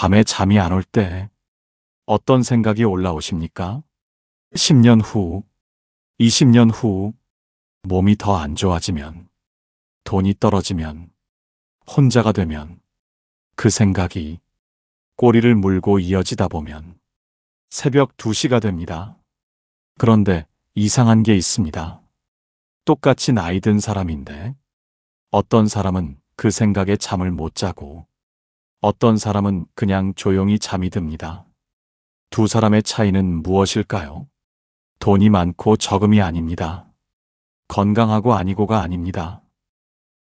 밤에 잠이 안 올 때 어떤 생각이 올라오십니까? 10년 후, 20년 후, 몸이 더 안 좋아지면, 돈이 떨어지면, 혼자가 되면, 그 생각이 꼬리를 물고 이어지다 보면 새벽 2시가 됩니다. 그런데 이상한 게 있습니다. 똑같이 나이 든 사람인데 어떤 사람은 그 생각에 잠을 못 자고 어떤 사람은 그냥 조용히 잠이 듭니다. 두 사람의 차이는 무엇일까요? 돈이 많고 적음이 아닙니다. 건강하고 아니고가 아닙니다.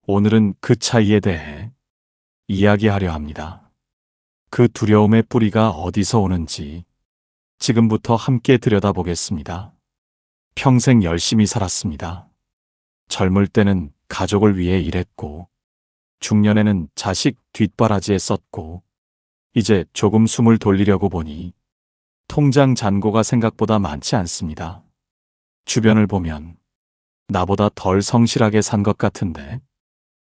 오늘은 그 차이에 대해 이야기하려 합니다. 그 두려움의 뿌리가 어디서 오는지 지금부터 함께 들여다보겠습니다. 평생 열심히 살았습니다. 젊을 때는 가족을 위해 일했고, 중년에는 자식 뒷바라지에 썼고, 이제 조금 숨을 돌리려고 보니 통장 잔고가 생각보다 많지 않습니다. 주변을 보면 나보다 덜 성실하게 산 것 같은데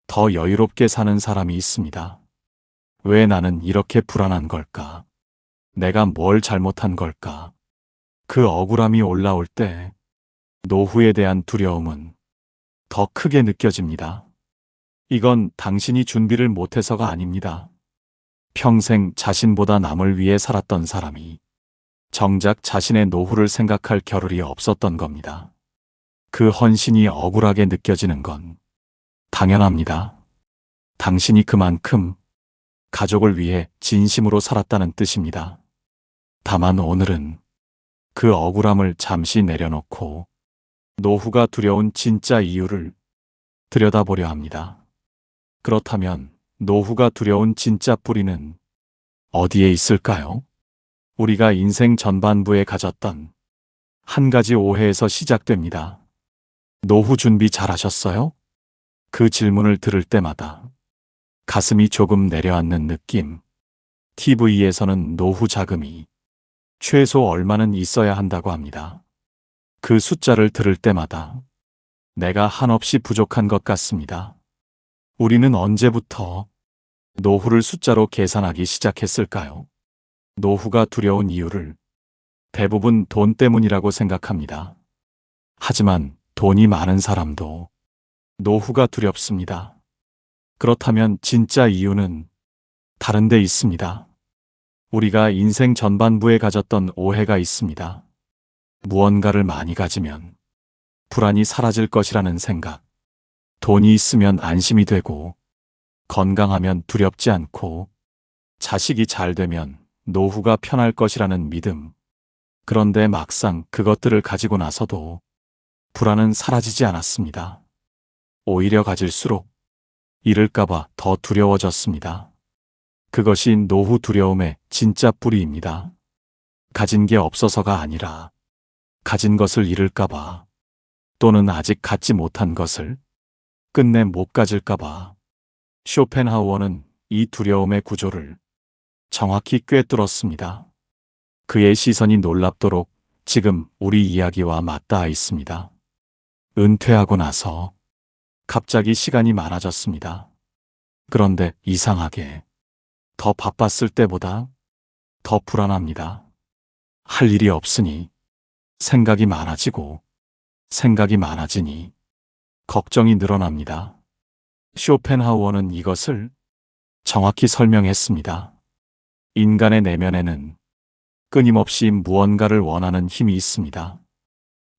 더 여유롭게 사는 사람이 있습니다. 왜 나는 이렇게 불안한 걸까? 내가 뭘 잘못한 걸까? 그 억울함이 올라올 때 노후에 대한 두려움은 더 크게 느껴집니다. 이건 당신이 준비를 못해서가 아닙니다. 평생 자신보다 남을 위해 살았던 사람이 정작 자신의 노후를 생각할 겨를이 없었던 겁니다. 그 헌신이 억울하게 느껴지는 건 당연합니다. 당신이 그만큼 가족을 위해 진심으로 살았다는 뜻입니다. 다만 오늘은 그 억울함을 잠시 내려놓고 노후가 두려운 진짜 이유를 들여다보려 합니다. 그렇다면 노후가 두려운 진짜 뿌리는 어디에 있을까요? 우리가 인생 전반부에 가졌던 한 가지 오해에서 시작됩니다. 노후 준비 잘하셨어요? 그 질문을 들을 때마다 가슴이 조금 내려앉는 느낌. TV에서는 노후 자금이 최소 얼마는 있어야 한다고 합니다. 그 숫자를 들을 때마다 내가 한없이 부족한 것 같습니다. 우리는 언제부터 노후를 숫자로 계산하기 시작했을까요? 노후가 두려운 이유를 대부분 돈 때문이라고 생각합니다. 하지만 돈이 많은 사람도 노후가 두렵습니다. 그렇다면 진짜 이유는 다른 데 있습니다. 우리가 인생 전반부에 가졌던 오해가 있습니다. 무언가를 많이 가지면 불안이 사라질 것이라는 생각. 돈이 있으면 안심이 되고, 건강하면 두렵지 않고, 자식이 잘 되면 노후가 편할 것이라는 믿음. 그런데 막상 그것들을 가지고 나서도 불안은 사라지지 않았습니다. 오히려 가질수록 잃을까봐 더 두려워졌습니다. 그것이 노후 두려움의 진짜 뿌리입니다. 가진 게 없어서가 아니라 가진 것을 잃을까봐, 또는 아직 갖지 못한 것을 끝내 못 가질까봐. 쇼펜하우어는 이 두려움의 구조를 정확히 꿰뚫었습니다. 그의 시선이 놀랍도록 지금 우리 이야기와 맞닿아 있습니다. 은퇴하고 나서 갑자기 시간이 많아졌습니다. 그런데 이상하게 더 바빴을 때보다 더 불안합니다. 할 일이 없으니 생각이 많아지고 생각이 많아지니 걱정이 늘어납니다. 쇼펜하우어는 이것을 정확히 설명했습니다. 인간의 내면에는 끊임없이 무언가를 원하는 힘이 있습니다.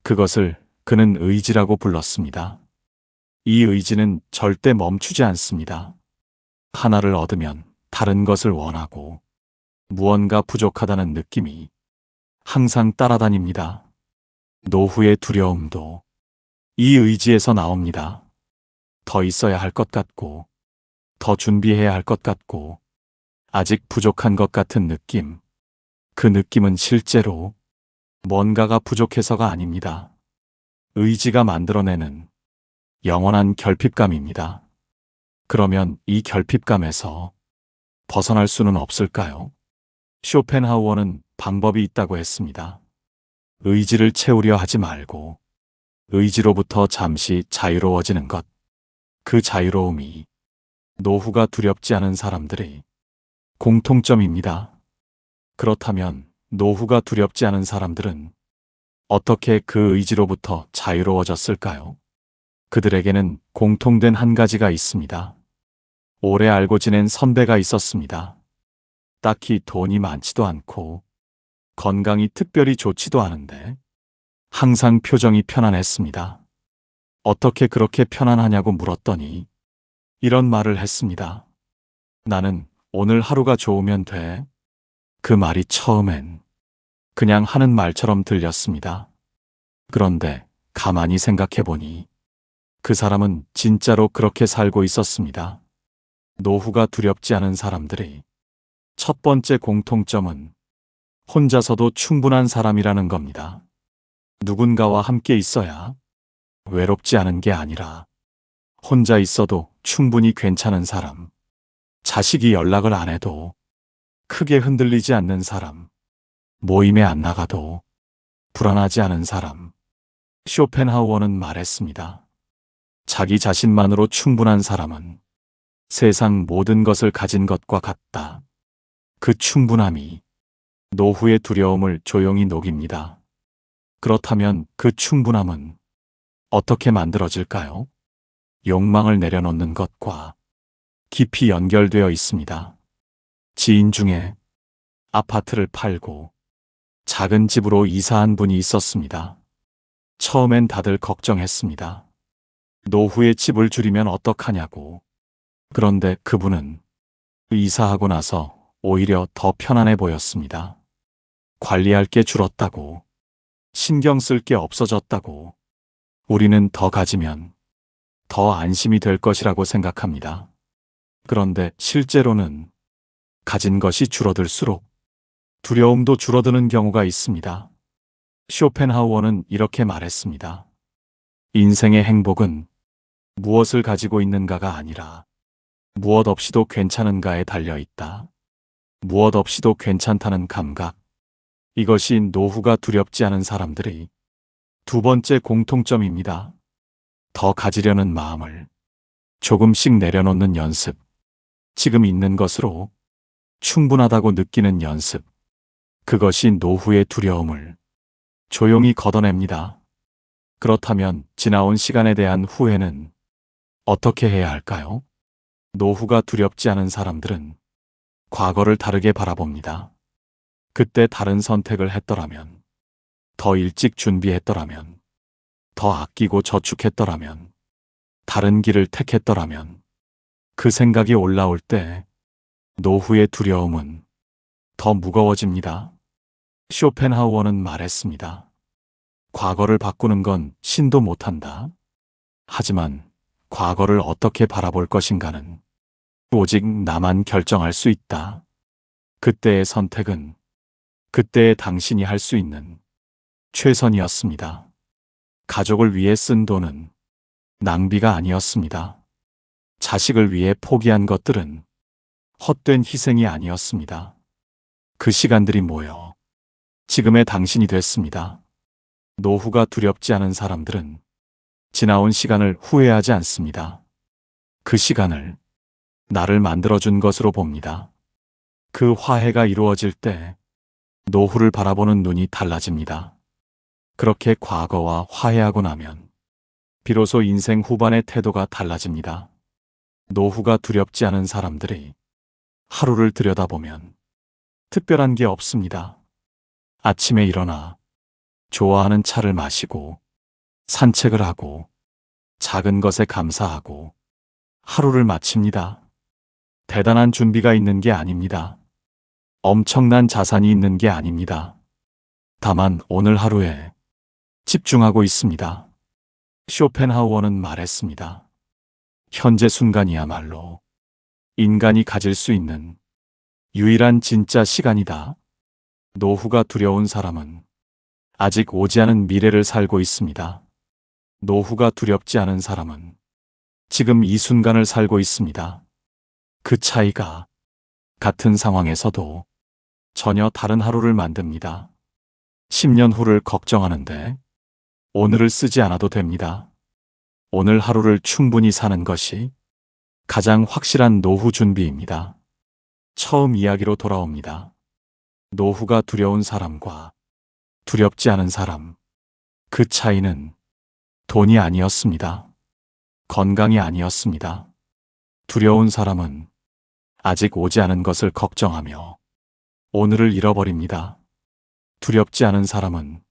그것을 그는 의지라고 불렀습니다. 이 의지는 절대 멈추지 않습니다. 하나를 얻으면 다른 것을 원하고 무언가 부족하다는 느낌이 항상 따라다닙니다. 노후의 두려움도 이 의지에서 나옵니다. 더 있어야 할 것 같고, 더 준비해야 할 것 같고, 아직 부족한 것 같은 느낌. 그 느낌은 실제로 뭔가가 부족해서가 아닙니다. 의지가 만들어내는 영원한 결핍감입니다. 그러면 이 결핍감에서 벗어날 수는 없을까요? 쇼펜하우어는 방법이 있다고 했습니다. 의지를 채우려 하지 말고 의지로부터 잠시 자유로워지는 것. 그 자유로움이 노후가 두렵지 않은 사람들의 공통점입니다. 그렇다면 노후가 두렵지 않은 사람들은 어떻게 그 의지로부터 자유로워졌을까요? 그들에게는 공통된 한 가지가 있습니다. 오래 알고 지낸 선배가 있었습니다. 딱히 돈이 많지도 않고 건강이 특별히 좋지도 않은데 항상 표정이 편안했습니다. 어떻게 그렇게 편안하냐고 물었더니 이런 말을 했습니다. 나는 오늘 하루가 좋으면 돼. 그 말이 처음엔 그냥 하는 말처럼 들렸습니다. 그런데 가만히 생각해보니 그 사람은 진짜로 그렇게 살고 있었습니다. 노후가 두렵지 않은 사람들의 첫 번째 공통점은 혼자서도 충분한 사람이라는 겁니다. 누군가와 함께 있어야 외롭지 않은 게 아니라 혼자 있어도 충분히 괜찮은 사람, 자식이 연락을 안 해도 크게 흔들리지 않는 사람, 모임에 안 나가도 불안하지 않은 사람. 쇼펜하우어는 말했습니다. 자기 자신만으로 충분한 사람은 세상 모든 것을 가진 것과 같다. 그 충분함이 노후의 두려움을 조용히 녹입니다. 그렇다면 그 충분함은 어떻게 만들어질까요? 욕망을 내려놓는 것과 깊이 연결되어 있습니다. 지인 중에 아파트를 팔고 작은 집으로 이사한 분이 있었습니다. 처음엔 다들 걱정했습니다. 노후에 집을 줄이면 어떡하냐고. 그런데 그분은 이사하고 나서 오히려 더 편안해 보였습니다. 관리할 게 줄었다고, 신경 쓸 게 없어졌다고, 우리는 더 가지면 더 안심이 될 것이라고 생각합니다. 그런데 실제로는 가진 것이 줄어들수록 두려움도 줄어드는 경우가 있습니다. 쇼펜하우어는 이렇게 말했습니다. 인생의 행복은 무엇을 가지고 있는가가 아니라 무엇 없이도 괜찮은가에 달려 있다. 무엇 없이도 괜찮다는 감각. 이것이 노후가 두렵지 않은 사람들의 두 번째 공통점입니다. 더 가지려는 마음을 조금씩 내려놓는 연습. 지금 있는 것으로 충분하다고 느끼는 연습. 그것이 노후의 두려움을 조용히 걷어냅니다. 그렇다면 지나온 시간에 대한 후회는 어떻게 해야 할까요? 노후가 두렵지 않은 사람들은 과거를 다르게 바라봅니다. 그때 다른 선택을 했더라면, 더 일찍 준비했더라면, 더 아끼고 저축했더라면, 다른 길을 택했더라면, 그 생각이 올라올 때 노후의 두려움은 더 무거워집니다. 쇼펜하우어는 말했습니다. 과거를 바꾸는 건 신도 못한다. 하지만 과거를 어떻게 바라볼 것인가는 오직 나만 결정할 수 있다. 그때의 선택은 그때의 당신이 할 수 있는 최선이었습니다. 가족을 위해 쓴 돈은 낭비가 아니었습니다. 자식을 위해 포기한 것들은 헛된 희생이 아니었습니다. 그 시간들이 모여 지금의 당신이 됐습니다. 노후가 두렵지 않은 사람들은 지나온 시간을 후회하지 않습니다. 그 시간을 나를 만들어준 것으로 봅니다. 그 화해가 이루어질 때 노후를 바라보는 눈이 달라집니다. 그렇게 과거와 화해하고 나면 비로소 인생 후반의 태도가 달라집니다. 노후가 두렵지 않은 사람들이 하루를 들여다보면 특별한 게 없습니다. 아침에 일어나 좋아하는 차를 마시고 산책을 하고 작은 것에 감사하고 하루를 마칩니다. 대단한 준비가 있는 게 아닙니다. 엄청난 자산이 있는 게 아닙니다. 다만 오늘 하루에 집중하고 있습니다. 쇼펜하우어는 말했습니다. 현재 순간이야말로 인간이 가질 수 있는 유일한 진짜 시간이다. 노후가 두려운 사람은 아직 오지 않은 미래를 살고 있습니다. 노후가 두렵지 않은 사람은 지금 이 순간을 살고 있습니다. 그 차이가 같은 상황에서도 전혀 다른 하루를 만듭니다. 10년 후를 걱정하는데 오늘을 쓰지 않아도 됩니다. 오늘 하루를 충분히 사는 것이 가장 확실한 노후 준비입니다. 처음 이야기로 돌아옵니다. 노후가 두려운 사람과 두렵지 않은 사람. 그 차이는 돈이 아니었습니다. 건강이 아니었습니다. 두려운 사람은 아직 오지 않은 것을 걱정하며 오늘을 잃어버립니다. 두렵지 않은 사람은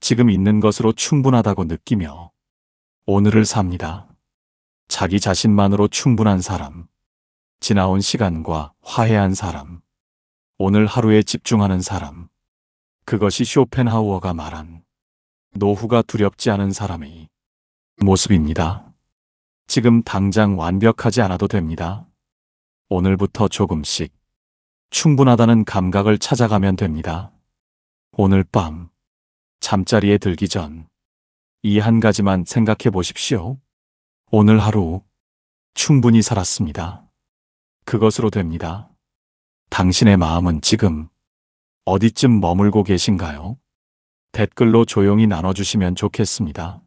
지금 있는 것으로 충분하다고 느끼며 오늘을 삽니다. 자기 자신만으로 충분한 사람, 지나온 시간과 화해한 사람, 오늘 하루에 집중하는 사람. 그것이 쇼펜하우어가 말한 노후가 두렵지 않은 사람의 모습입니다. 지금 당장 완벽하지 않아도 됩니다. 오늘부터 조금씩 충분하다는 감각을 찾아가면 됩니다. 오늘 밤 잠자리에 들기 전 이 한 가지만 생각해 보십시오. 오늘 하루 충분히 살았습니다. 그것으로 됩니다. 당신의 마음은 지금 어디쯤 머물고 계신가요? 댓글로 조용히 나눠주시면 좋겠습니다.